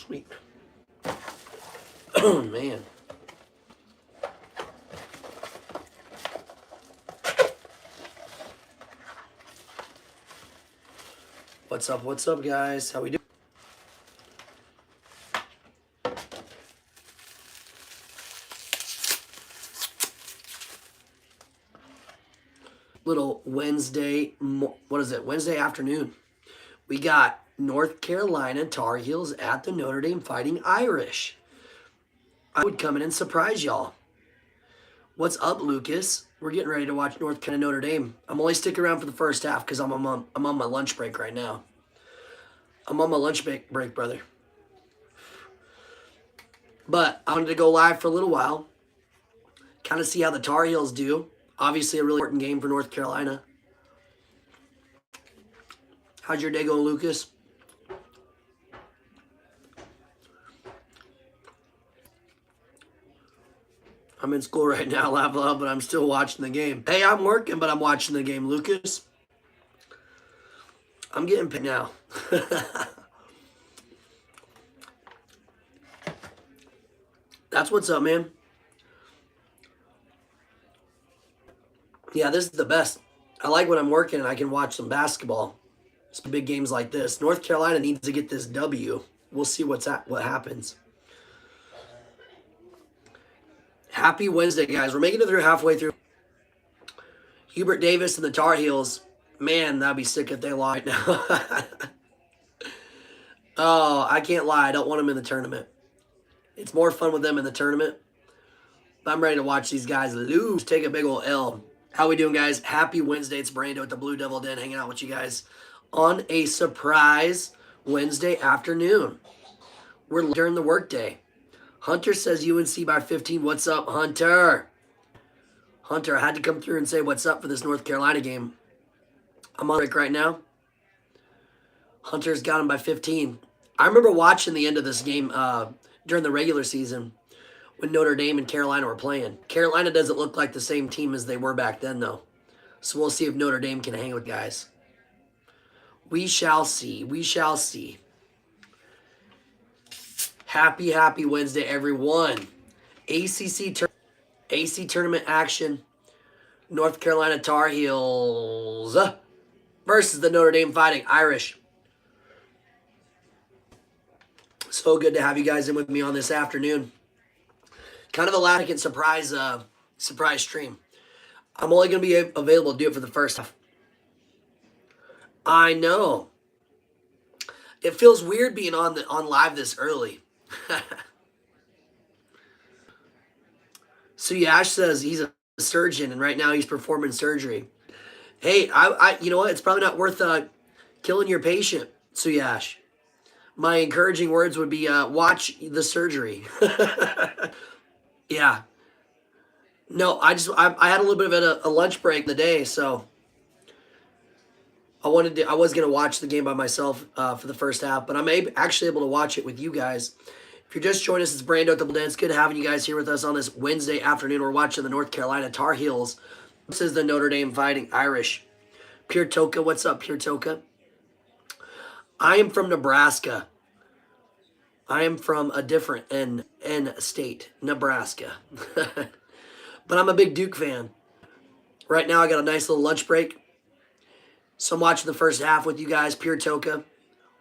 Sweet. Oh, man. What's up, guys? How we doing? Little Wednesday, what is it? Wednesday afternoon. We got North Carolina Tar Heels at the Notre Dame Fighting Irish. I would come in and surprise y'all. What's up, Lucas? We're getting ready to watch North Carolina Notre Dame. I'm only sticking around for the first half because I'm on my lunch break right now. I'm on my lunch break, brother. But I wanted to go live for a little while, kind of see how the Tar Heels do. Obviously, a really important game for North Carolina. How's your day going, Lucas? I'm in school right now, but I'm still watching the game. Hey, I'm working, but I'm watching the game, Lucas. I'm getting paid now. That's what's up, man. Yeah, this is the best. I like when I'm working and I can watch some basketball. Some big games like this. North Carolina needs to get this W. We'll see what happens. Happy Wednesday, guys. We're making it through halfway through. Hubert Davis and the Tar Heels. Man, that'd be sick if they lost right now. Oh, I can't lie. I don't want them in the tournament. It's more fun with them in the tournament. But I'm ready to watch these guys lose, take a big old L. How we doing, guys? Happy Wednesday. It's Brando at the Blue Devil Den hanging out with you guys on a surprise Wednesday afternoon. We're during the workday. Hunter says UNC by 15. What's up, Hunter? Hunter, I had to come through and say what's up for this North Carolina game. I'm on break right now. Hunter's got him by 15. I remember watching the end of this game during the regular season when Notre Dame and Carolina were playing. Carolina doesn't look like the same team as they were back then, though. So we'll see if Notre Dame can hang with guys. We shall see. We shall see. Happy Wednesday, everyone. AC tournament action. North Carolina Tar Heels versus the Notre Dame Fighting Irish. So good to have you guys in with me on this afternoon. Kind of a last second surprise stream. I'm only going to be available to do it for the first half. I know. It feels weird being on live this early. So Yash says he's a surgeon and right now he's performing surgery. Hey, you know what? It's probably not worth killing your patient, Suyash. My encouraging words would be watch the surgery. Yeah. No, I had a little bit of a lunch break in the day, so I was gonna watch the game by myself for the first half, but I'm actually able to watch it with you guys. If you're just joining us, it's Brando at the Blue Den. It's good having you guys here with us on this Wednesday afternoon. We're watching the North Carolina Tar Heels. This is the Notre Dame Fighting Irish. Pure Toka, what's up, Pure Toka? I am from Nebraska. I am from a different N state, Nebraska. But I'm a big Duke fan. Right now I got a nice little lunch break. So I'm watching the first half with you guys. Pure Toka.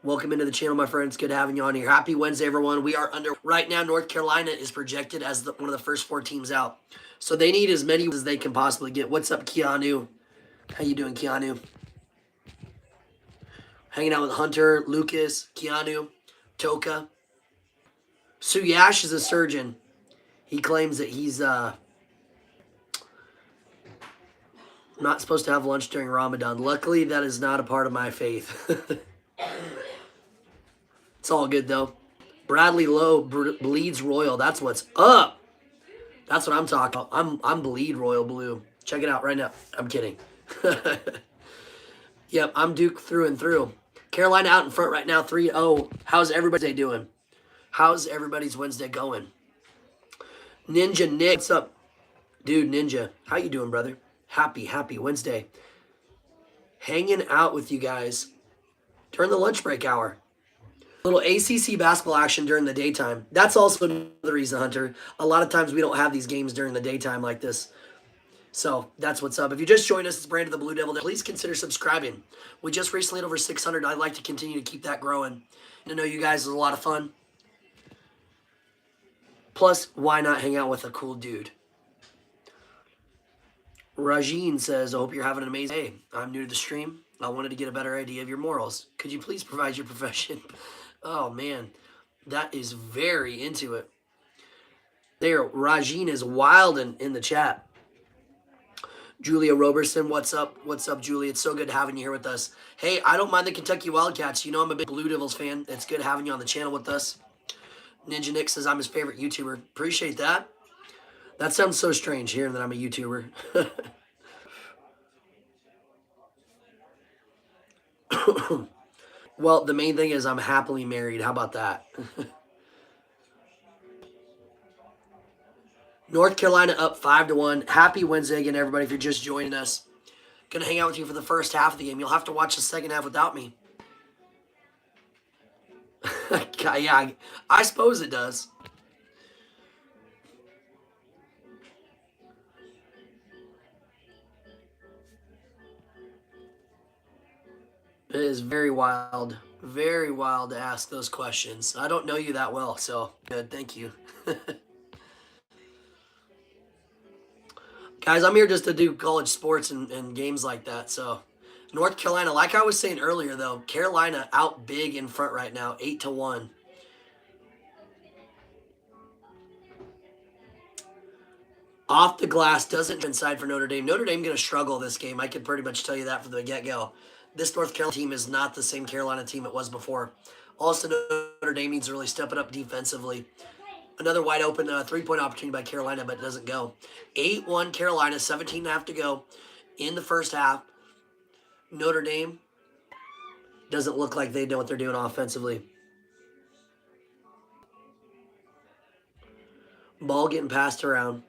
Welcome into the channel, my friends. Good having you on here. Happy Wednesday, everyone. We are under right now. North Carolina is projected as one of the first 4 teams out. So they need as many as they can possibly get. What's up, Keanu? How you doing, Keanu? Hanging out with Hunter, Lucas, Keanu, Toka. Suyash is a surgeon. He claims that he's not supposed to have lunch during Ramadan. Luckily, that is not a part of my faith. It's all good, though. Bradley Lowe bleeds royal. That's what's up. That's what I'm talking about. I'm bleed royal blue. Check it out right now. I'm kidding. Yep, I'm Duke through and through. Carolina out in front right now, 3-0. How's everybody doing? How's everybody's Wednesday going? Ninja Nick, what's up? Dude, Ninja, how you doing, brother? Happy Wednesday. Hanging out with you guys during the lunch break hour. Little ACC basketball action during the daytime. That's also the reason, Hunter. A lot of times we don't have these games during the daytime like this. So that's what's up. If you just joined us, it's Brandon the Blue Devil. Please consider subscribing. We just recently hit over 600. I'd like to continue to keep that growing. And I know you guys is a lot of fun. Plus, why not hang out with a cool dude? Rajeen says, I hope you're having an amazing day. I'm new to the stream. I wanted to get a better idea of your morals. Could you please provide your profession? Oh, man. That is very into it. There, Rajeen is wild in the chat. Julia Roberson, what's up? What's up, Julie? It's so good having you here with us. Hey, I don't mind the Kentucky Wildcats. You know I'm a big Blue Devils fan. It's good having you on the channel with us. Ninja Nick says I'm his favorite YouTuber. Appreciate that. That sounds so strange, hearing that I'm a YouTuber. Well, the main thing is I'm happily married. How about that? North Carolina up 5-1. Happy Wednesday again, everybody, if you're just joining us. Gonna hang out with you for the first half of the game. You'll have to watch the second half without me. Yeah, I suppose it does. It is very wild to ask those questions. I don't know you that well, so good, thank you. Guys, I'm here just to do college sports and games like that, so. North Carolina, like I was saying earlier, though, Carolina out big in front right now, 8-1. Off the glass doesn't inside for Notre Dame. Notre Dame going to struggle this game. I can pretty much tell you that from the get-go. This North Carolina team is not the same Carolina team it was before. Also, Notre Dame needs to really step it up defensively. Another wide open three-point opportunity by Carolina, but it doesn't go. 8-1 Carolina, 17.5 to go in the first half. Notre Dame doesn't look like they know what they're doing offensively. Ball getting passed around.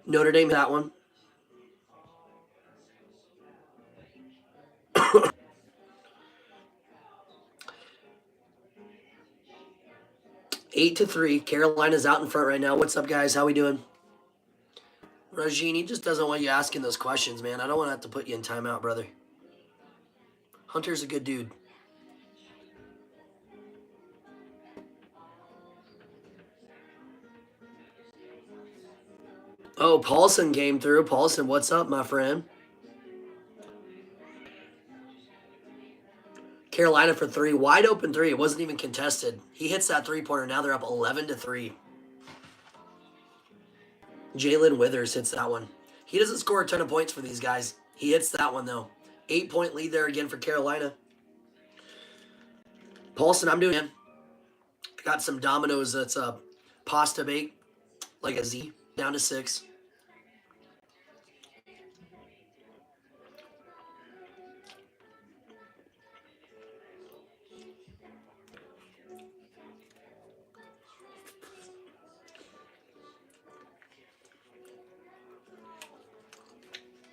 Notre Dame, that one. 8-3. Carolina's out in front right now. What's up, guys? How we doing? Rajin, he just doesn't want you asking those questions, man. I don't want to have to put you in timeout, brother. Hunter's a good dude. Oh, Paulson came through. Paulson, what's up, my friend? Carolina for three. Wide open three. It wasn't even contested. He hits that three-pointer. Now they're up 11-3. Jalen Withers hits that one. He doesn't score a ton of points for these guys. He hits that one, though. 8-point lead there again for Carolina. Paulson, I'm doing it. Got some Domino's that's a pasta bake, like a Z, down to 6.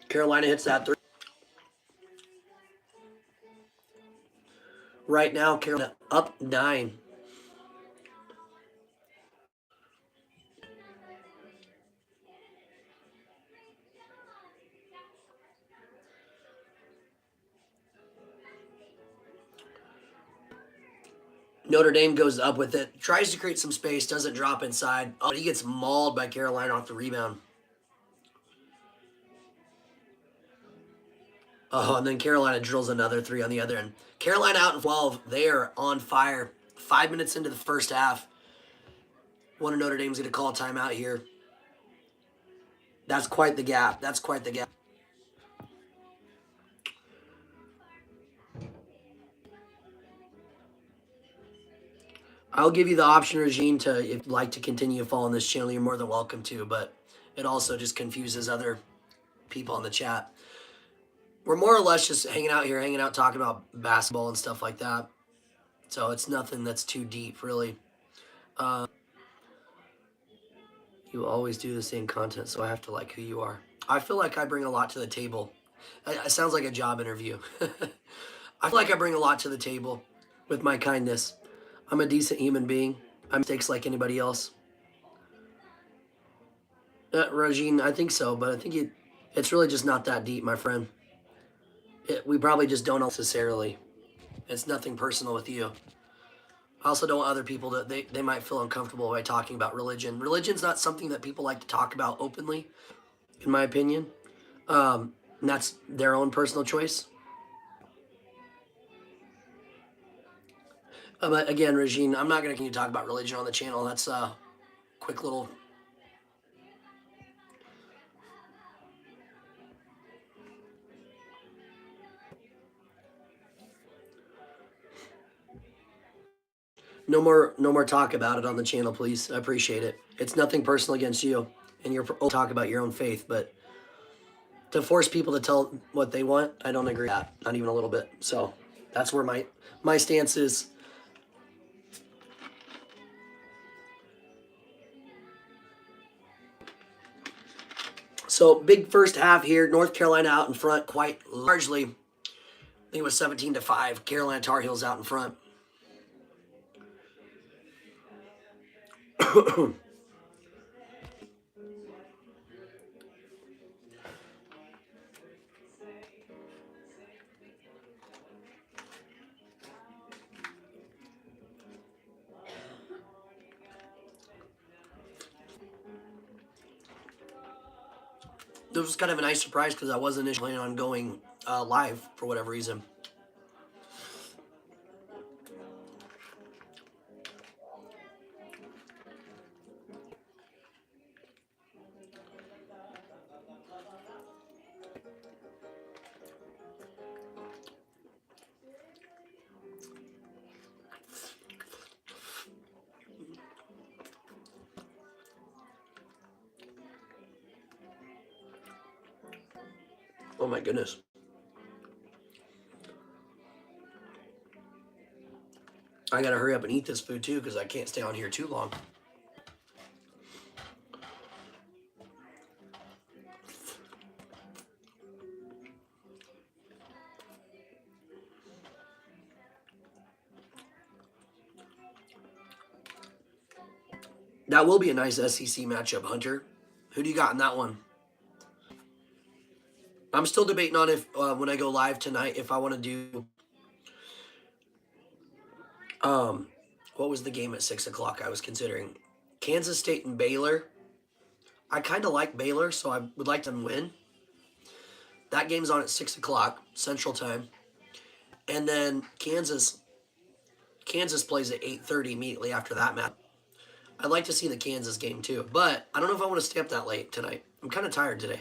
Carolina hits that three. Right now, Carolina up 9. Notre Dame goes up with it, tries to create some space, doesn't drop inside. Oh, he gets mauled by Carolina off the rebound. Oh, and then Carolina drills another three on the other end. Carolina out in 12. They are on fire. 5 minutes into the first half. One of Notre Dame's going to call a timeout here. That's quite the gap. That's quite the gap. I'll give you the option, Regine, to if you'd like to continue following this channel, you're more than welcome to, but it also just confuses other people in the chat. We're more or less just hanging out here, hanging out, talking about basketball and stuff like that. So it's nothing that's too deep, really. You always do the same content, so I have to like who you are. I feel like I bring a lot to the table. It sounds like a job interview. I feel like I bring a lot to the table with my kindness. I'm a decent human being. I make mistakes like anybody else. Regine, I think so, but I think it's really just not that deep, my friend. We probably just don't necessarily. It's nothing personal with you. I also don't want other people to, they might feel uncomfortable by talking about religion. Religion's not something that people like to talk about openly, in my opinion. And that's their own personal choice. But again, Regine, I'm not going to continue to talk about religion on the channel. That's a quick little. No more talk about it on the channel, please. I appreciate it. It's nothing personal against you, and you're talk about your own faith, but to force people to tell what they want, I don't agree with that, not even a little bit. So that's where my stance is. So big first half here. North Carolina out in front quite largely. I think it was 17-5. Carolina Tar Heels out in front. This was kind of a nice surprise because I wasn't initially planning on going live for whatever reason. Oh my goodness. I gotta hurry up and eat this food too because I can't stay on here too long. That will be a nice SEC matchup, Hunter. Who do you got in that one? I'm still debating on if when I go live tonight, if I want to do what was the game at 6 o'clock I was considering? Kansas State and Baylor. I kind of like Baylor, so I would like them to win. That game's on at 6 o'clock Central Time, and then Kansas plays at 8:30 immediately after that match. I'd like to see the Kansas game too, but I don't know if I want to stay up that late tonight. I'm kind of tired today,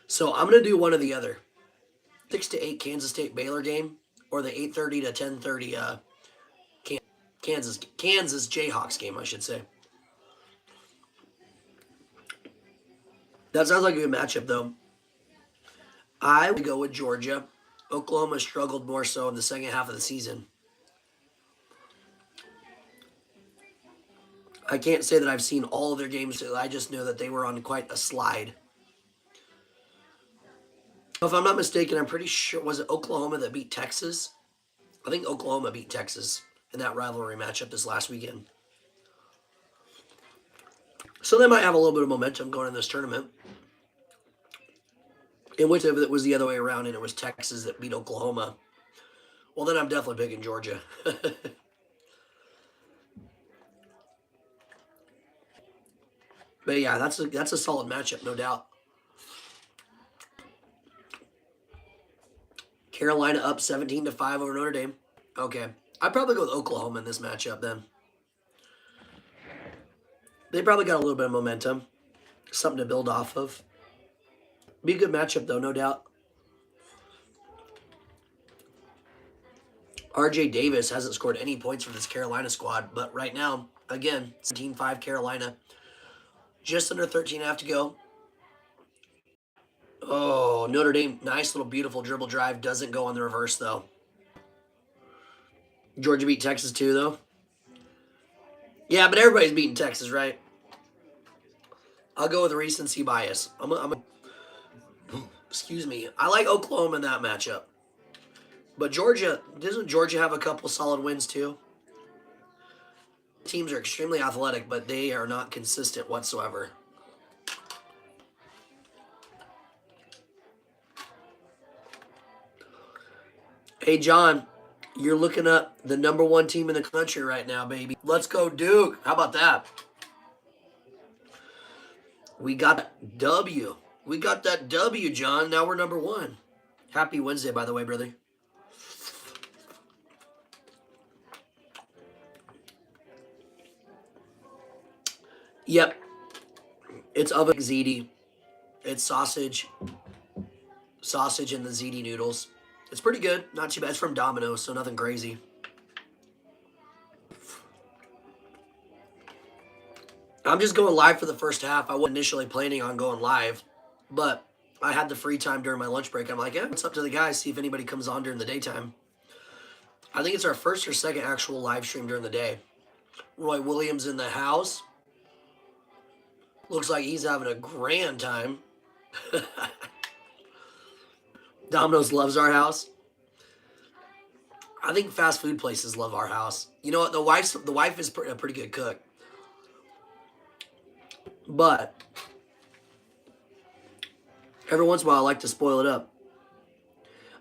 so I'm gonna do one or the other. 6 to 8 Kansas State Baylor game, or the 8:30 to 10:30 Kansas Jayhawks game, I should say. That sounds like a good matchup, though. I would go with Georgia. Oklahoma struggled more so in the second half of the season. I can't say that I've seen all of their games. I just know that they were on quite a slide. If I'm not mistaken, I'm pretty sure, was it Oklahoma that beat Texas? I think Oklahoma beat Texas in that rivalry matchup this last weekend. So they might have a little bit of momentum going in this tournament. In which if it was the other way around and it was Texas that beat Oklahoma, well, then I'm definitely picking Georgia. But yeah, that's a solid matchup, no doubt. Carolina up 17-5 over Notre Dame. Okay. I'd probably go with Oklahoma in this matchup then. They probably got a little bit of momentum. Something to build off of. Be a good matchup though, no doubt. RJ Davis hasn't scored any points for this Carolina squad, but right now, again, 17-5 Carolina. Just under 13.5 to go. Oh, Notre Dame, nice little beautiful dribble drive. Doesn't go on the reverse, though. Georgia beat Texas, too, though. Yeah, but everybody's beating Texas, right? I'll go with recency bias. Excuse me. I like Oklahoma in that matchup. But Georgia, doesn't Georgia have a couple solid wins too? Teams are extremely athletic, but they are not consistent whatsoever. Hey, John, you're looking up the #1 team in the country right now, baby. Let's go, Duke. How about that? We got that W. We got that W, John. Now we're #1. Happy Wednesday, by the way, brother. Yep. It's oven ziti. It's sausage and the ziti noodles. It's pretty good. Not too bad. It's from Domino's, so nothing crazy. I'm just going live for the first half. I wasn't initially planning on going live, but I had the free time during my lunch break. I'm like, yeah, it's up to the guys. See if anybody comes on during the daytime. I think it's our first or second actual live stream during the day. Roy Williams in the house. Looks like he's having a grand time. Domino's loves our house. I think fast food places love our house. You know what? The wife is a pretty good cook. But every once in a while, I like to spoil it up.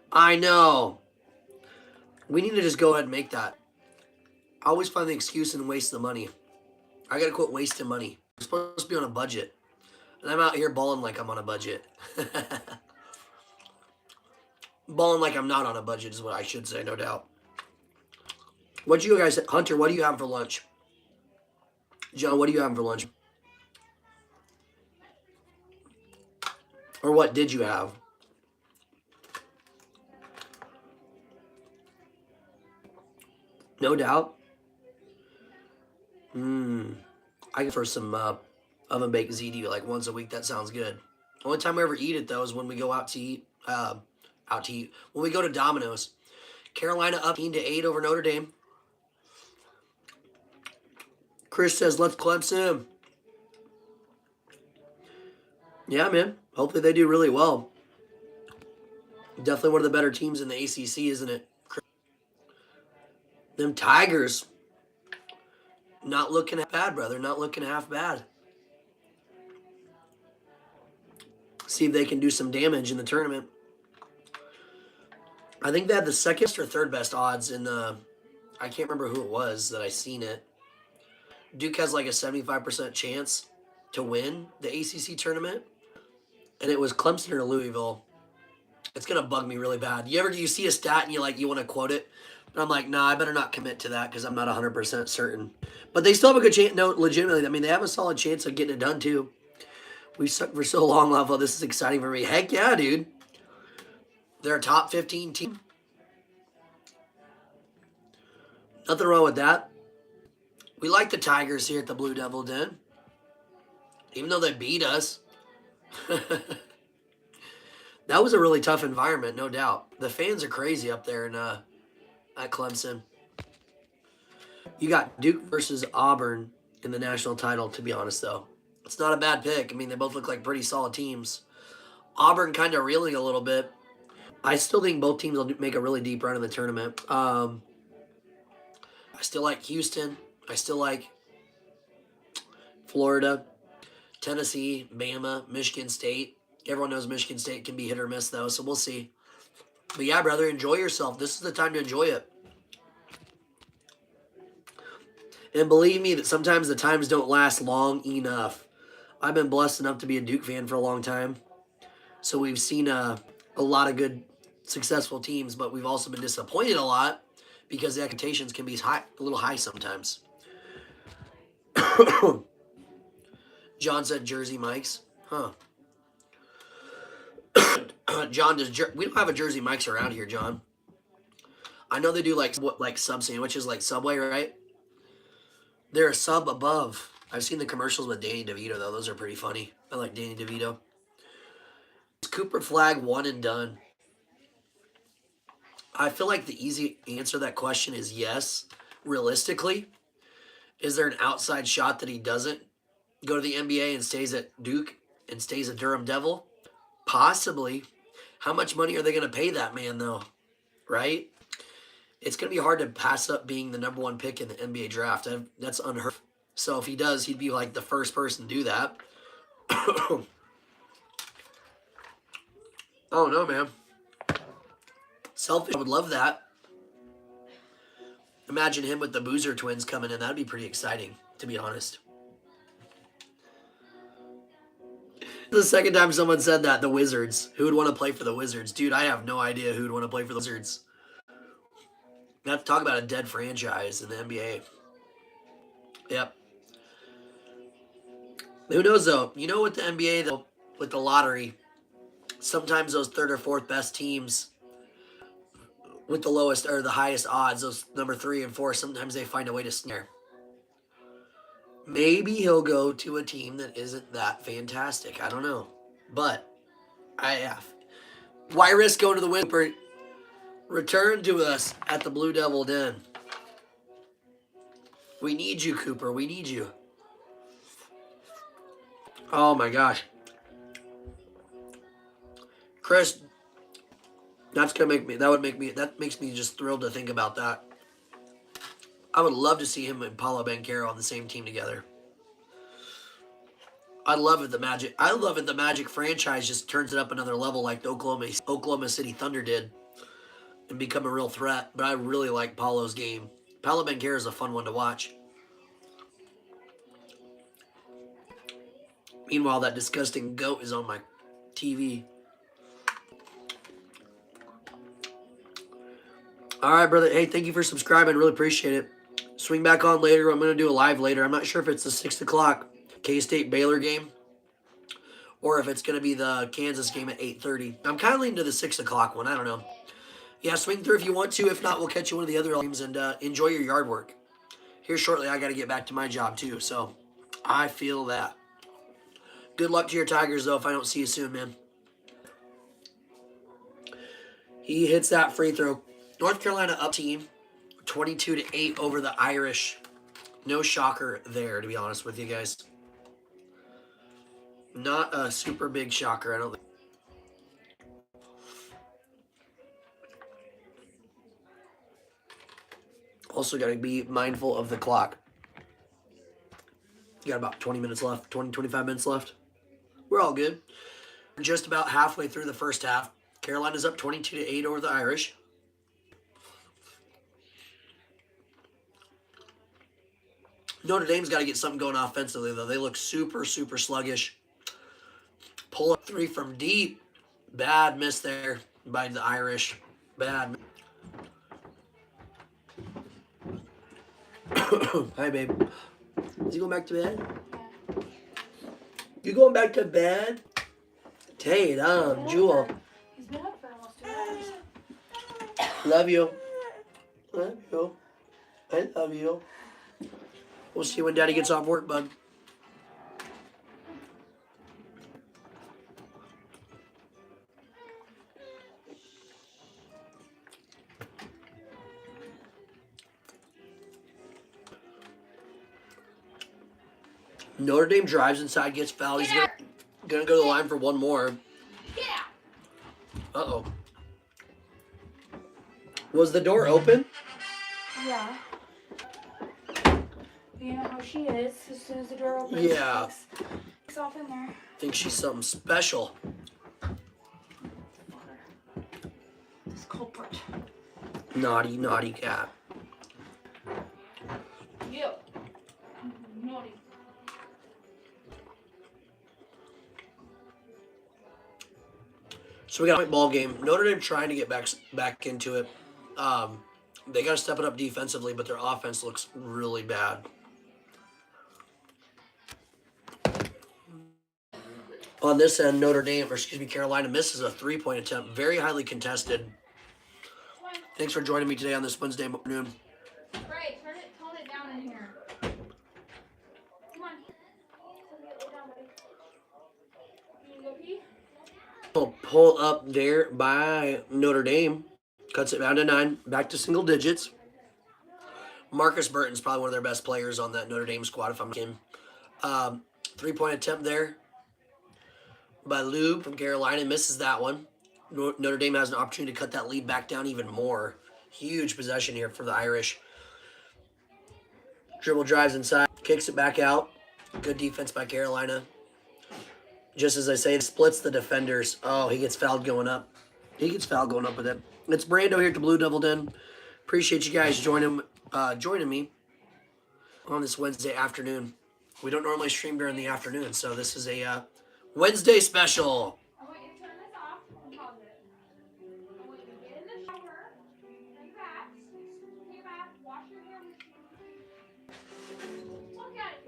I know. We need to just go ahead and make that. I always find the excuse and waste the money. I gotta quit wasting money. I'm supposed to be on a budget. And I'm out here balling like I'm on a budget. Balling like I'm not on a budget is what I should say, no doubt. What you guys, Hunter, what do you have for lunch? John, what do you have for lunch? Or what did you have? No doubt. I go for some oven baked ziti like once a week. That sounds good. Only time I ever eat it though is when we go out to eat. When we go to Domino's. Carolina up 18-8 over Notre Dame. Chris says, let's Clemson. Yeah, man. Hopefully they do really well. Definitely one of the better teams in the ACC, isn't it? Them Tigers. Not looking half bad, brother. Not looking half bad. See if they can do some damage in the tournament. I think they had the second or third best odds in the... I can't remember who it was that I seen it. Duke has like a 75% chance to win the ACC tournament. And it was Clemson or Louisville. It's going to bug me really bad. You see a stat and you want to quote it? And I'm like, nah, I better not commit to that because I'm not 100% certain. But they still have a good chance. No, legitimately, I mean, they have a solid chance of getting it done too. We've sucked for so long, Lavo. This is exciting for me. Heck yeah, dude. They're a top 15 team. Nothing wrong with that. We like the Tigers here at the Blue Devil Den. Even though they beat us. That was a really tough environment, no doubt. The fans are crazy up there at Clemson. You got Duke versus Auburn in the national title, to be honest, though. It's not a bad pick. I mean, they both look like pretty solid teams. Auburn kind of reeling a little bit. I still think both teams will make a really deep run in the tournament. I still like Houston. I still like Florida, Tennessee, Bama, Michigan State. Everyone knows Michigan State can be hit or miss, though, so we'll see. But yeah, brother, enjoy yourself. This is the time to enjoy it. And believe me that sometimes the times don't last long enough. I've been blessed enough to be a Duke fan for a long time. So we've seen a lot of good, successful teams, but we've also been disappointed a lot because the expectations can be a little high sometimes. John said Jersey Mike's. Huh. John, we don't have a Jersey Mike's around here, John. I know they do like sub sandwiches like Subway, right? They're a sub above. I've seen the commercials with Danny DeVito, though. Those are pretty funny. I like Danny DeVito. Is Cooper Flag one and done? I feel like the easy answer to that question is yes, realistically. Is there an outside shot that he doesn't go to the NBA and stays at Duke and stays a Durham Devil? Possibly. How much money are they going to pay that man, though? Right? It's going to be hard to pass up being the number one pick in the NBA draft. That's unheard of. So if he does, he'd be like the first person to do that. I don't know, man. Selfish. I would love that. Imagine him with the Boozer twins coming in. That'd be pretty exciting, to be honest. The second time someone said that, the Wizards. Who would want to play for the Wizards? Dude, I have no idea who would want to play for the Wizards. We have to talk about a dead franchise in the NBA. Yep. Who knows, though? You know, with the NBA, though, with the lottery, sometimes those third or fourth best teams with the lowest or the highest odds, those number 3 and 4, sometimes they find a way to snare. Maybe he'll go to a team that isn't that fantastic. I don't know. But why risk going to the win? Return to us at the Blue Devil Den. We need you, Cooper. We need you. Oh my gosh. Chris, that makes me just thrilled to think about that. I would love to see him and Paolo Banchero on the same team together. I love it the Magic franchise just turns it up another level like the Oklahoma City Thunder did and become a real threat. But I really like Paolo's game. Paolo Banchero is a fun one to watch. Meanwhile, that disgusting goat is on my TV. All right, brother. Hey, thank you for subscribing. Really appreciate it. Swing back on later. I'm going to do a live later. I'm not sure if it's the 6 o'clock K-State Baylor game or if it's going to be the Kansas game at 8:30. I'm kind of leaning to the 6 o'clock one. I don't know. Yeah, swing through if you want to. If not, we'll catch you one of the other games and enjoy your yard work. Here shortly, I got to get back to my job too, so I feel that. Good luck to your Tigers, though, if I don't see you soon, man. He hits that free throw. North Carolina up team, 22-8 over the Irish. No shocker there, to be honest with you guys. Not a super big shocker, I don't think. Also got to be mindful of the clock. You got about 20 minutes left, 25 minutes left. We're all good. Just about halfway through the first half. Carolina's up 22-8 over the Irish. Notre Dame's got to get something going offensively, though. They look super, super sluggish. Pull up 3 from deep. Bad miss there by the Irish. Bad. Hi, babe. Is he going back to bed? You going back to bed? Tatum, Jewel. He's been up for almost 2 hours. Love you. Love you. I love you. We'll see when Daddy gets off work, bud. Notre Dame drives inside, gets fouled. He's gonna go to the line for one more. Yeah. Uh-oh. Was the door open? Yeah. You know how she is. As soon as the door opens, Yeah. It's off in there. Think she's something special. This culprit. Naughty, naughty cat. You. Naughty. So we got a point ball game. Notre Dame trying to get back into it. They got to step it up defensively, but their offense looks really bad. On this end, Carolina misses a 3-point attempt. Very highly contested. Thanks for joining me today on this Wednesday afternoon. Right, tone it down in here. Come on. Lay down, buddy. You go pee? Pull up there by Notre Dame. Cuts it down to 9. Back to single digits. Marcus Burton's probably one of their best players on that Notre Dame squad, if I'm him. 3-point attempt there by Lube from Carolina. Misses that one. Notre Dame has an opportunity to cut that lead back down even more. Huge possession here for the Irish. Dribble drives inside, kicks it back out. Good defense by Carolina. Just as I say, splits the defenders. Oh, he gets fouled going up. He gets fouled going up with it. It's Brando here at the Blue Devil Den. Appreciate you guys joining me on this Wednesday afternoon. We don't normally stream during the afternoon, so this is a Wednesday special. I want you to turn this off and pause it. I want you to get in the shower, take a bath, wash your hair with look at it.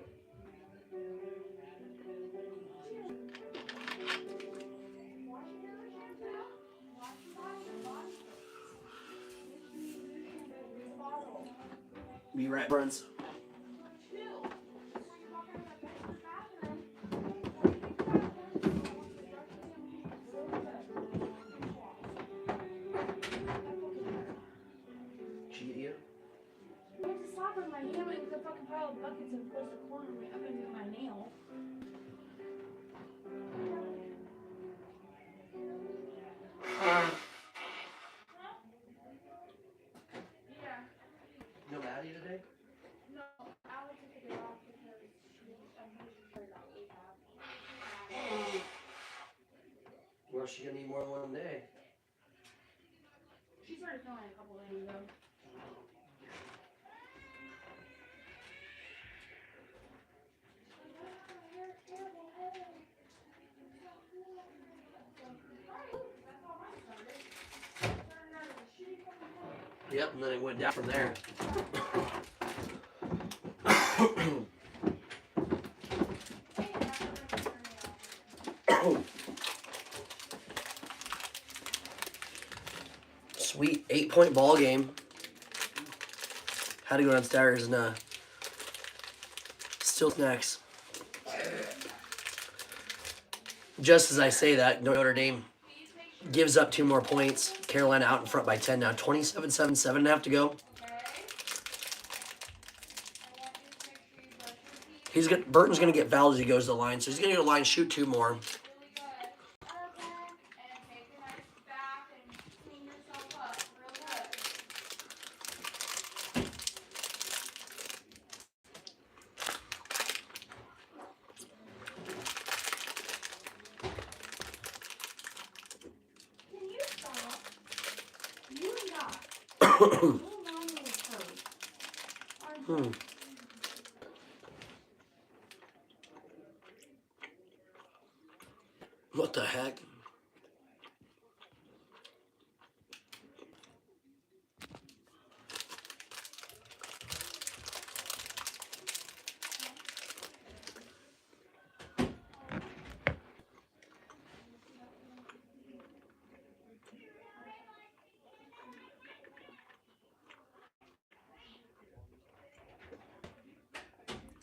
Wash your hair with shampoo. Wash your body. Use a bottle. Be right, friends. My hand went into the fucking pile of buckets and pushed the corner of my oven with my nail. Yeah. No Maddie today? No, Alex took it off because I'm worried about rehab. Well, she's gonna need more than one day. She started feeling a couple days ago. Yep, and then it went down from there. Sweet 8-point ball game. Had to go downstairs and still snacks. Just as I say that, Notre Dame gives up 2 more points. Carolina out in front by 10 now. 27-7, 7.5 to go. Burton's gonna get fouled as he goes to the line, so he's gonna go to the line, shoot 2 more. What the heck?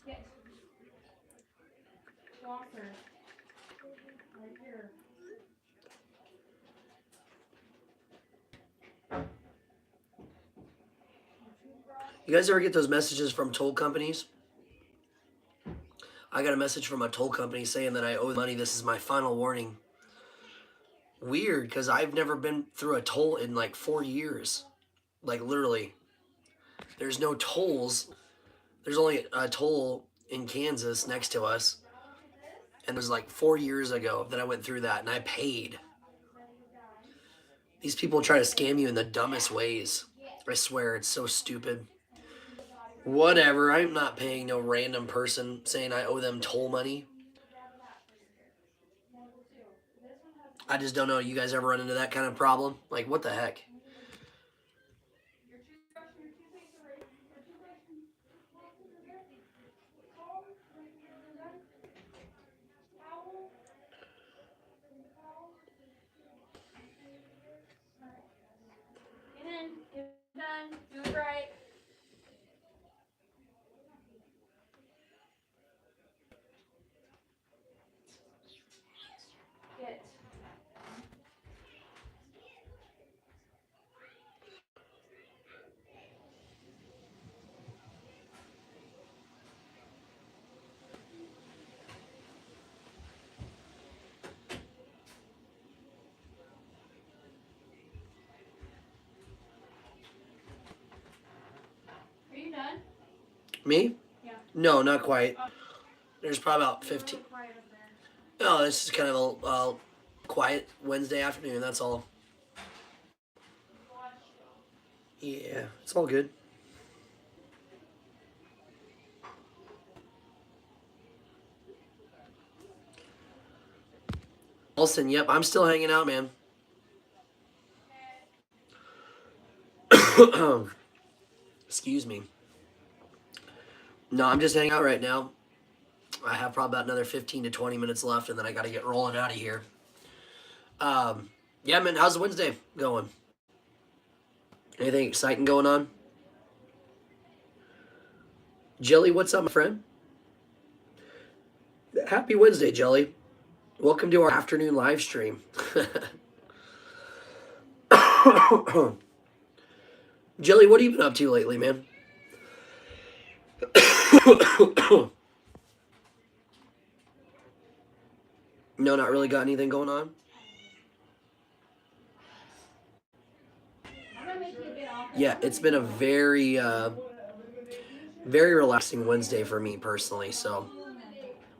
Yes. Walker. Right here. You guys ever get those messages from toll companies? I got a message from a toll company saying that I owe money. This is my final warning. Weird, because I've never been through a toll in like 4 years. Like literally. There's no tolls. There's only a toll in Kansas next to us. And it was like 4 years ago that I went through that and I paid. These people try to scam you in the dumbest ways. I swear, it's so stupid. Whatever, I'm not paying no random person saying I owe them toll money. I just don't know. You guys ever run into that kind of problem? Like, what the heck? Get in. Get done. Do it right. Get. Me? Yeah. No, not quite. There's probably about You're 15. really quiet up there. No, it's just kind of a quiet Wednesday afternoon. That's all. Yeah, it's all good. Olsen, yep, I'm still hanging out, man. Excuse me. No, I'm just hanging out right now. I have probably about another 15 to 20 minutes left, and then I got to get rolling out of here. Um, yeah, man, how's the Wednesday going? Anything exciting going on? Jelly, what's up, my friend? Happy Wednesday, Jelly. Welcome to our afternoon live stream. Jelly, what have you been up to lately, man? No, not really got anything going on. I'm gonna make you a bit off. Yeah, it's been a very relaxing Wednesday for me personally, so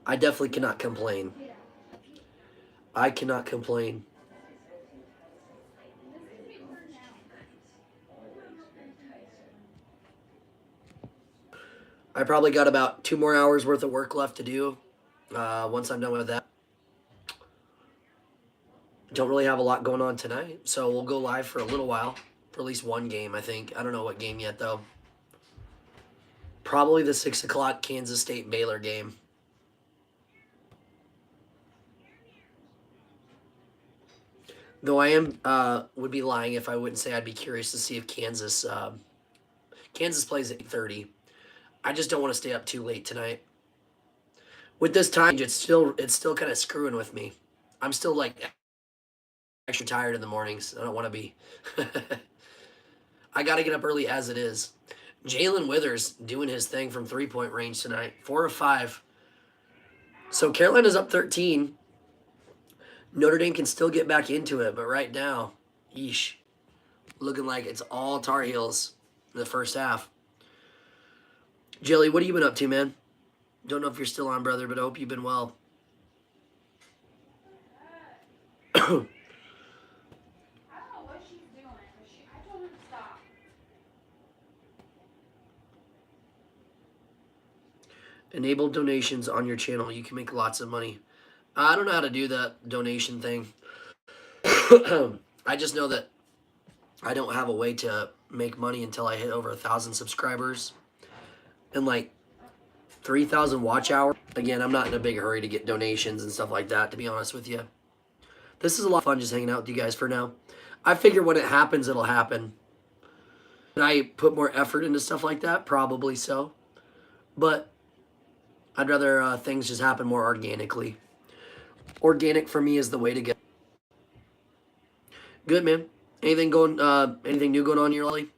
I definitely cannot complain. I cannot complain. I probably got about 2 more hours worth of work left to do. Once I'm done with that, don't really have a lot going on tonight, so we'll go live for a little while, for at least one game, I think. I don't know what game yet, though. Probably the 6 o'clock Kansas State Baylor game. Though I am would be lying if I wouldn't say I'd be curious to see if Kansas plays at 8:30. I just don't want to stay up too late tonight. With this time, it's still kind of screwing with me. I'm still like extra tired in the mornings. I don't want to be. I got to get up early as it is. Jalen Withers doing his thing from 3-point range tonight. 4 of 5. So Carolina's up 13. Notre Dame can still get back into it, but right now, yeesh, looking like it's all Tar Heels in the first half. Jelly, what have you been up to, man? Don't know if you're still on, brother, but I hope you've been well. I don't know what she's doing, but I told her to stop. Enable donations on your channel. You can make lots of money. I don't know how to do that donation thing. I just know that I don't have a way to make money until I hit over 1,000 subscribers and like 3,000 watch hours. Again, I'm not in a big hurry to get donations and stuff like that, to be honest with you. This is a lot of fun just hanging out with you guys for now. I figure when it happens, it'll happen. Can I put more effort into stuff like that? Probably so. But I'd rather things just happen more organically. Organic for me is the way to go. Good, man. Anything new going on here, Ollie?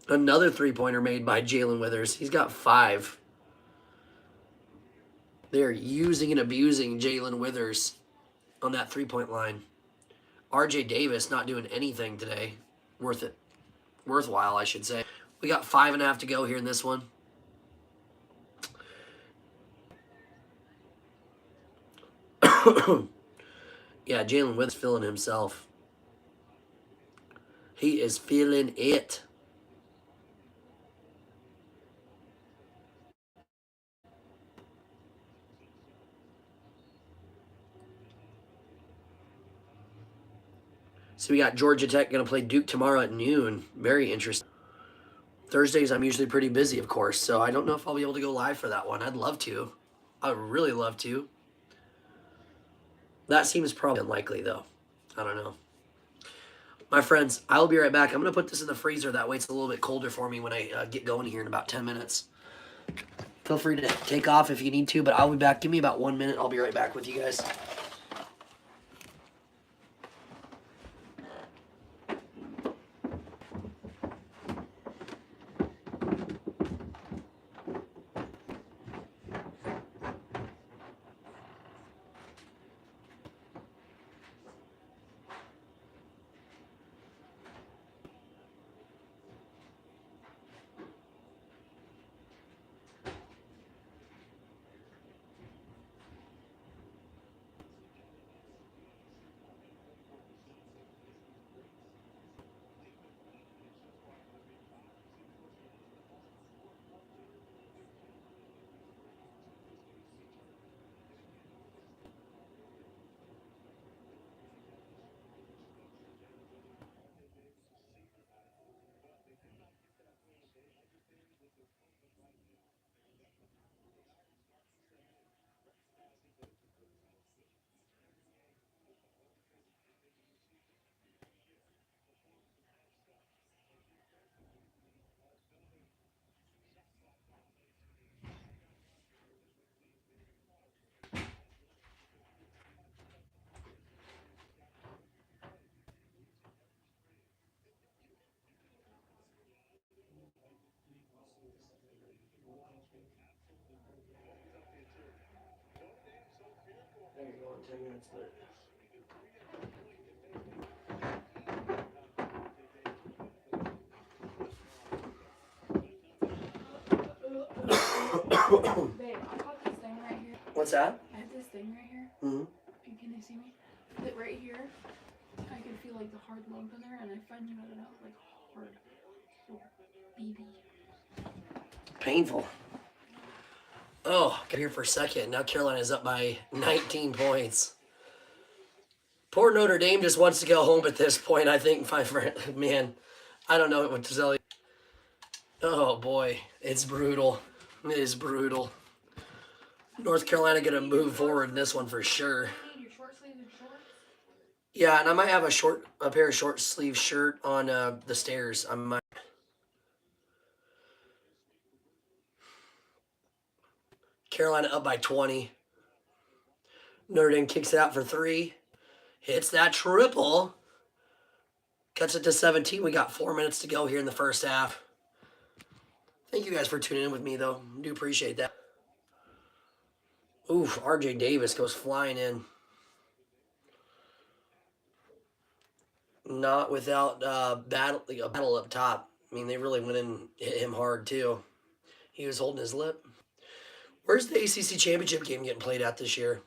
Another 3-pointer made by Jalen Withers. He's got 5. They're using and abusing Jalen Withers on that 3-point line. RJ Davis not doing anything today. Worthwhile, I should say. We got 5.5 to go here in this one. Yeah, Jalen Withers feeling himself. He is feeling it. So we got Georgia Tech going to play Duke tomorrow at noon. Very interesting. Thursdays I'm usually pretty busy, of course, so I don't know if I'll be able to go live for that one. I'd love to. I'd really love to. That seems probably unlikely, though. I don't know. My friends, I'll be right back. I'm going to put this in the freezer. That way it's a little bit colder for me when I get going here in about 10 minutes. Feel free to take off if you need to, but I'll be back. Give me about 1 minute. I'll be right back with you guys. 10 minutes left. Babe, I got this thing right here. What's that? I have this thing right here. Mm-hmm. Can you see me? That right here, I can feel like the hard lump in there, and I finally got it out, like hard. So, BB. Painful. Oh, got here for a second. Now Carolina's up by 19 points. Poor Notre Dame just wants to go home at this point, I think. Man, I don't know what to tell you. Oh, boy. It's brutal. It is brutal. North Carolina going to move forward in this one for sure. You need your short sleeves and shorts? Yeah, and I might have a pair of short sleeve shirt on the stairs. I might. Carolina up by 20. Notre Dame kicks it out for 3. Hits that triple. Cuts it to 17. We got 4 minutes to go here in the first half. Thank you guys for tuning in with me, though. I do appreciate that. Oof, RJ Davis goes flying in. Not without a battle up top. I mean, they really went in and hit him hard, too. He was holding his lip. Where's the ACC championship game getting played at this year?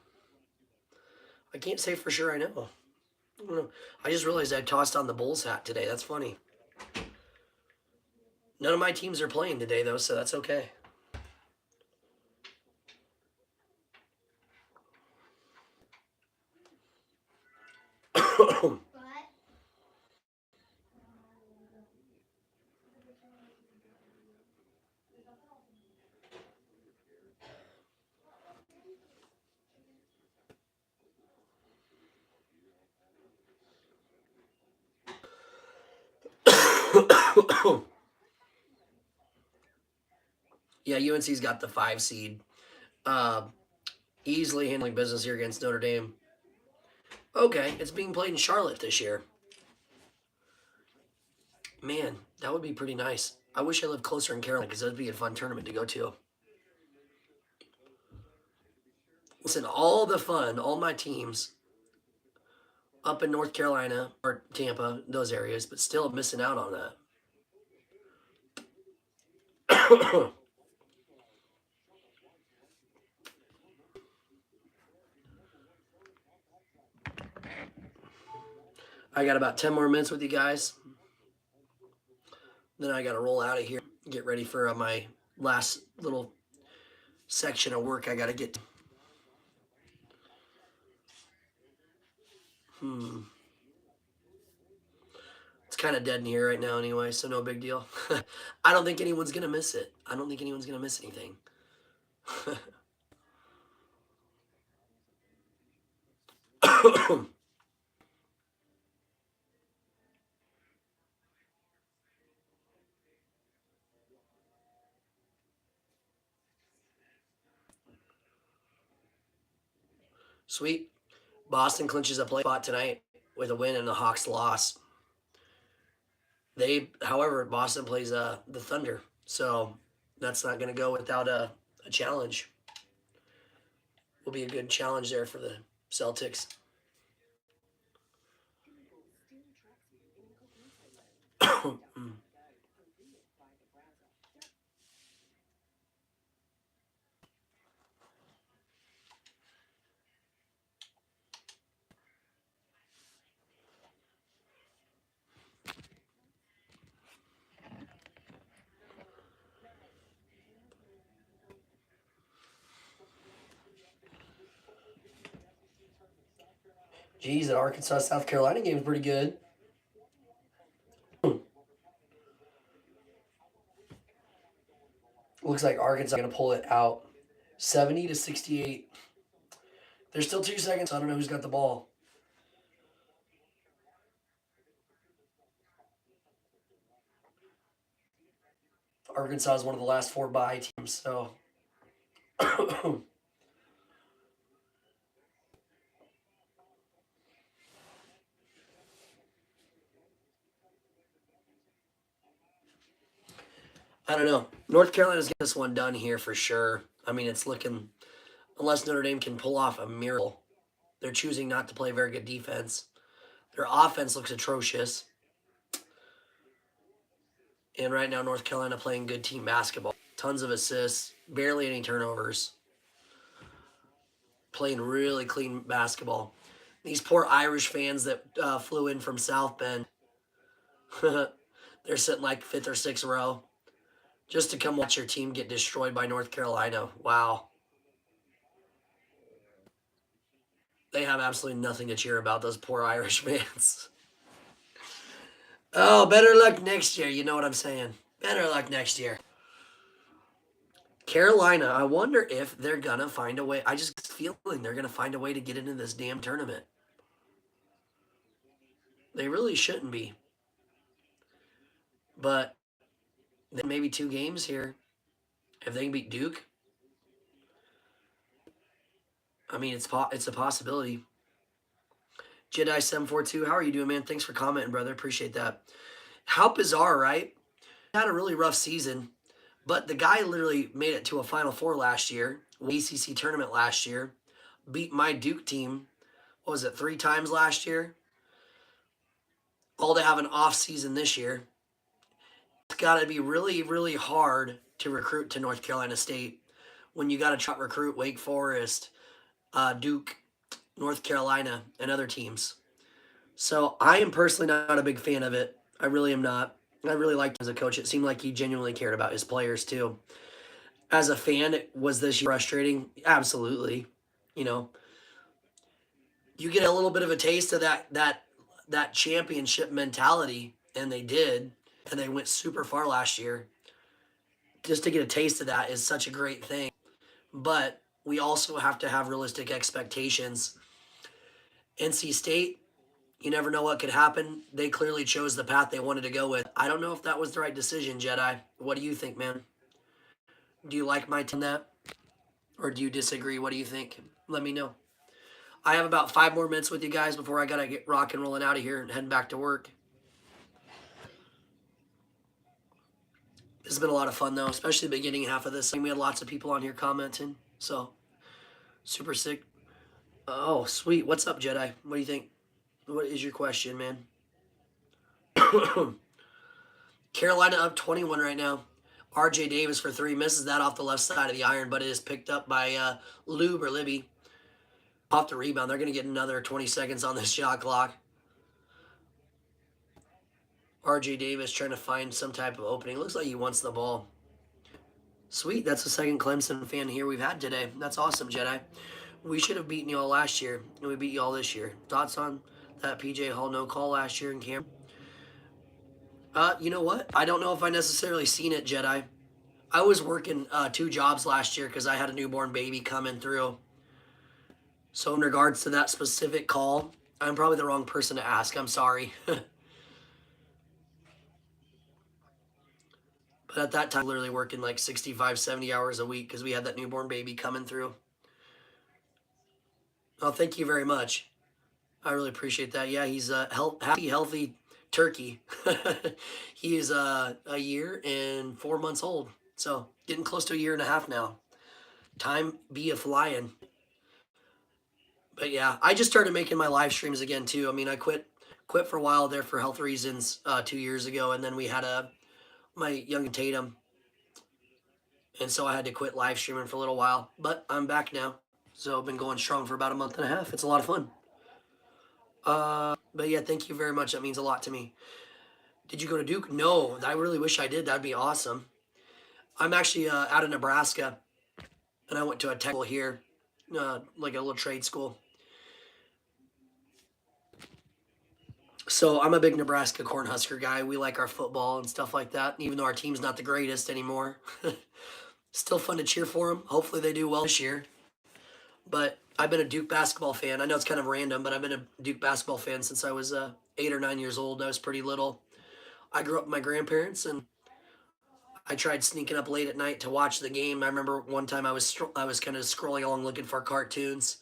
I can't say for sure I know. I don't know. I just realized I tossed on the Bulls hat today. That's funny. None of my teams are playing today, though, so that's okay. Yeah, UNC's got the 5 seed. Easily handling business here against Notre Dame. Okay, it's being played in Charlotte this year. Man, that would be pretty nice. I wish I lived closer in Carolina because that would be a fun tournament to go to. Listen, all the fun, all my teams up in North Carolina or Tampa, those areas, but still missing out on that. I got about 10 more minutes with you guys. Then I got to roll out of here, get ready for my last little section of work I got to get to. It's kind of dead in here right now anyway, so no big deal. I don't think anyone's going to miss it. I don't think anyone's going to miss anything. Sweet. Boston clinches a play spot tonight with a win and the Hawks loss. However, Boston plays the Thunder, so that's not going to go without a challenge. Will be a good challenge there for the Celtics. Geez, that Arkansas South Carolina game is pretty good. Looks like Arkansas going to pull it out, 70-68. There's still 2 seconds. So I don't know who's got the ball. Arkansas is one of the last 4 bye teams, so. I don't know. North Carolina's getting this one done here for sure. I mean, it's looking, unless Notre Dame can pull off a miracle. They're choosing not to play very good defense. Their offense looks atrocious. And right now, North Carolina playing good team basketball. Tons of assists, barely any turnovers. Playing really clean basketball. These poor Irish fans that flew in from South Bend, they're sitting like fifth or sixth row just to come watch your team get destroyed by North Carolina. Wow. They have absolutely nothing to cheer about, those poor Irish fans. Oh, better luck next year. You know what I'm saying? Better luck next year. Carolina, I wonder if they're going to find a way. I just feeling they're going to find a way to get into this damn tournament. They really shouldn't be. But then maybe 2 games here. If they can beat Duke, I mean, it's a possibility. Jedi742, how are you doing, man? Thanks for commenting, brother. Appreciate that. How bizarre, right? Had a really rough season, but the guy literally made it to a Final Four last year, ACC tournament last year, beat my Duke team, what was it, 3 times last year? All to have an off season this year. It's got to be really, really hard to recruit to North Carolina State when you got to recruit Wake Forest, Duke, North Carolina, and other teams. So I am personally not a big fan of it. I really am not. I really liked him as a coach. It seemed like he genuinely cared about his players too. As a fan, was this frustrating? Absolutely. You know, you get a little bit of a taste of that championship mentality, and they did, and they went super far last year. Just to get a taste of that is such a great thing. But we also have to have realistic expectations. NC State, you never know what could happen. They clearly chose the path they wanted to go with. I don't know if that was the right decision, Jedi. What do you think, man? Do you like my take on that? Or do you disagree? What do you think? Let me know. I have about 5 more minutes with you guys before I got to get rock and rolling out of here and heading back to work. This has been a lot of fun, though, especially the beginning half of this. We had lots of people on here commenting, so super sick. Oh, sweet. What's up, Jedi? What do you think? What is your question, man? Carolina up 21 right now. RJ Davis for 3 misses that off the left side of the iron, but it is picked up by Lube or Libby. Off the rebound. They're going to get another 20 seconds on this shot clock. RJ Davis trying to find some type of opening. Looks like he wants the ball. Sweet. That's the second Clemson fan here we've had today. That's awesome, Jedi. We should have beaten y'all last year, and we beat y'all this year. Thoughts on that PJ Hall no call last year in camp? You know what? I don't know if I necessarily seen it, Jedi. I was working 2 jobs last year because I had a newborn baby coming through. So in regards to that specific call, I'm probably the wrong person to ask. I'm sorry. But at that time, literally working like 65, 70 hours a week because we had that newborn baby coming through. Oh, thank you very much. I really appreciate that. Yeah, he's a happy, healthy turkey. He is a year and 4 months old. So getting close to a year and a half now. Time be a flying. But yeah, I just started making my live streams again too. I mean, I quit for a while there for health reasons 2 years ago, and then we had my young Tatum, and so I had to quit live streaming for a little while. But I'm back now, so I've been going strong for about a month and a half. It's a lot of fun. But yeah, thank you very much. That means a lot to me. Did you go to Duke? No, I really wish I did. That'd be awesome. I'm actually out of Nebraska, and I went to a tech school here, like a little trade school. So I'm a big Nebraska Cornhusker guy. We like our football and stuff like that. Even though our team's not the greatest anymore, still fun to cheer for them. Hopefully they do well this year. But I've been a Duke basketball fan. I know it's kind of random, but I've been a Duke basketball fan since I was 8 or 9 years old. I was pretty little. I grew up with my grandparents, and I tried sneaking up late at night to watch the game. I remember one time I was kind of scrolling along looking for cartoons.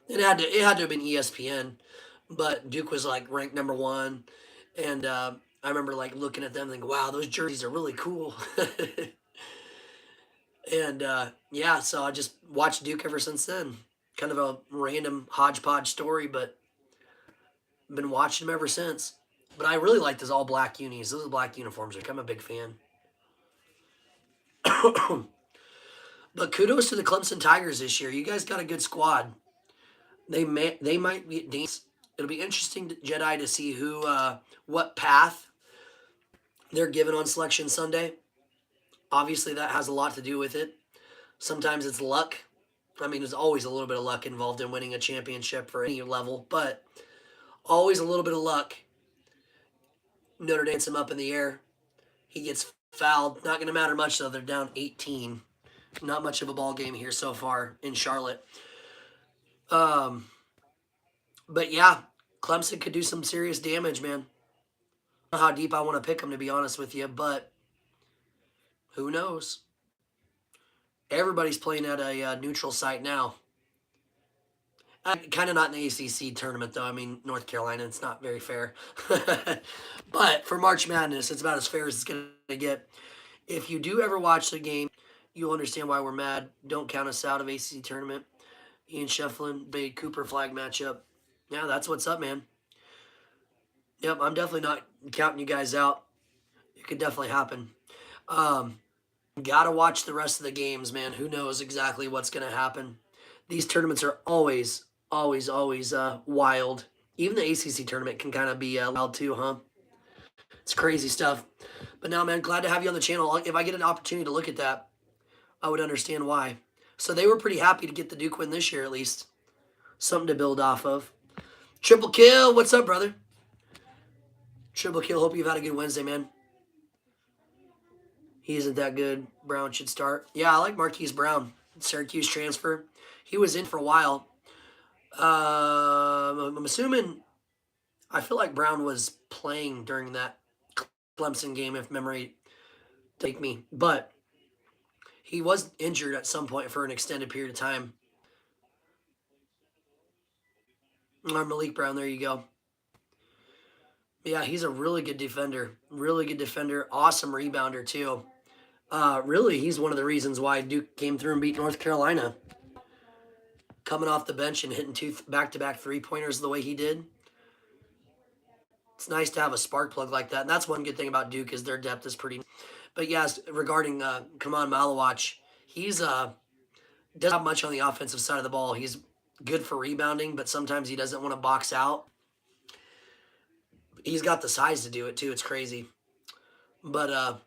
It had to have been ESPN, but Duke was like ranked number 1, and I remember like looking at them and thinking, wow, those jerseys are really cool. And yeah, so I just watched Duke ever since then. Kind of a random hodgepodge story, but been watching them ever since. But I really like those all black unis. Those black uniforms. I'm a big fan. But kudos to the Clemson Tigers this year. You guys got a good squad. They might be dangerous. It'll be interesting, Jedi, to see who what path they're given on Selection Sunday. Obviously, that has a lot to do with it. Sometimes it's luck. I mean, there's always a little bit of luck involved in winning a championship for any level, but always a little bit of luck. Notre Dame him up in the air. He gets fouled. Not going to matter much, though. They're down 18. Not much of a ball game here so far in Charlotte. But yeah, Clemson could do some serious damage, man. I don't know how deep I want to pick them, to be honest with you, but who knows? Everybody's playing at a neutral site now. Kind of not in the ACC tournament, though. I mean, North Carolina, it's not very fair. But for March Madness, it's about as fair as it's going to get. If you do ever watch the game, you'll understand why we're mad. Don't count us out of ACC tournament. Ian Shefflin, Bade Cooper flag matchup. Yeah, that's what's up, man. Yep, I'm definitely not counting you guys out. It could definitely happen. Gotta watch the rest of the games, man. Who knows exactly what's going to happen. These tournaments are always wild. Even the ACC tournament can kind of be wild too, huh? It's crazy stuff. But now, man, glad to have you on the channel. If I get an opportunity to look at that, I would understand why. So they were pretty happy to get the Duke win this year, at least. Something to build off of. Triple Kill, what's up, brother? Triple Kill, hope you've had a good Wednesday, man. He isn't that good. Brown should start. Yeah, I like Marquise Brown. Syracuse transfer. He was in for a while. I'm assuming, I feel like Brown was playing during that Clemson game, if memory take me. But he was injured at some point for an extended period of time. Or Malik Brown, there you go. Yeah, he's a really good defender. Really good defender. Awesome rebounder, too. Really, he's one of the reasons why Duke came through and beat North Carolina. Coming off the bench and hitting 2 back-to-back three-pointers the way he did. It's nice to have a spark plug like that. And that's one good thing about Duke is their depth is pretty. But yes, regarding Kaman Malawach, he's doesn't have much on the offensive side of the ball. He's good for rebounding, but sometimes he doesn't want to box out. He's got the size to do it, too. It's crazy. But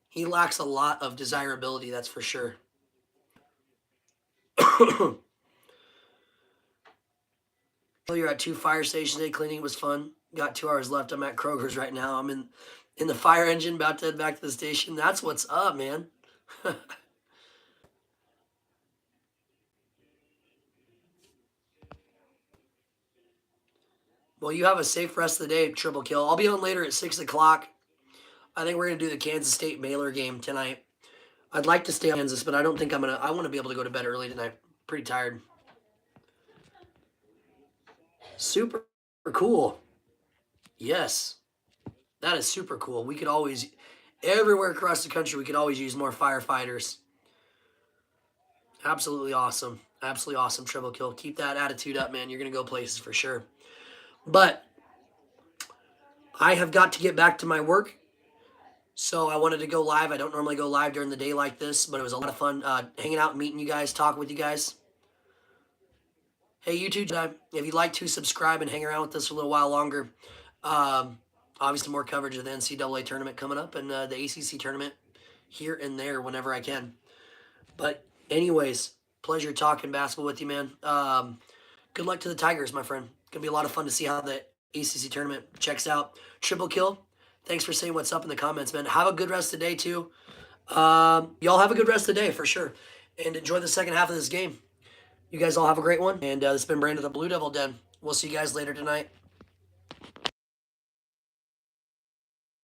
he lacks a lot of desirability, that's for sure. You're at 2 fire stations today. Cleaning was fun. Got 2 hours left. I'm at Kroger's right now. I'm in the fire engine, about to head back to the station. That's what's up, man. Well, you have a safe rest of the day, Triple Kill. I'll be on later at 6 o'clock. I think we're going to do the Kansas State Baylor game tonight. I'd like to stay on Kansas, but I don't think I'm going to. I want to be able to go to bed early tonight. Pretty tired. Super cool. Yes. That is super cool. We could always, everywhere across the country, we could always use more firefighters. Absolutely awesome. Absolutely awesome, Triple Kill. Keep that attitude up, man. You're going to go places for sure. But I have got to get back to my work. So I wanted to go live. I don't normally go live during the day like this, but it was a lot of fun hanging out, meeting you guys, talking with you guys. Hey, you too, if you'd like to subscribe and hang around with us for a little while longer. Obviously, more coverage of the NCAA tournament coming up and the ACC tournament here and there whenever I can. But anyways, pleasure talking basketball with you, man. Good luck to the Tigers, my friend. Going to be a lot of fun to see how the ACC tournament checks out. Triple Kill, thanks for saying what's up in the comments, man. Have a good rest of the day, too. Y'all have a good rest of the day, for sure. And enjoy the second half of this game. You guys all have a great one. And this has been Brandon the Blue Devil Den. We'll see you guys later tonight.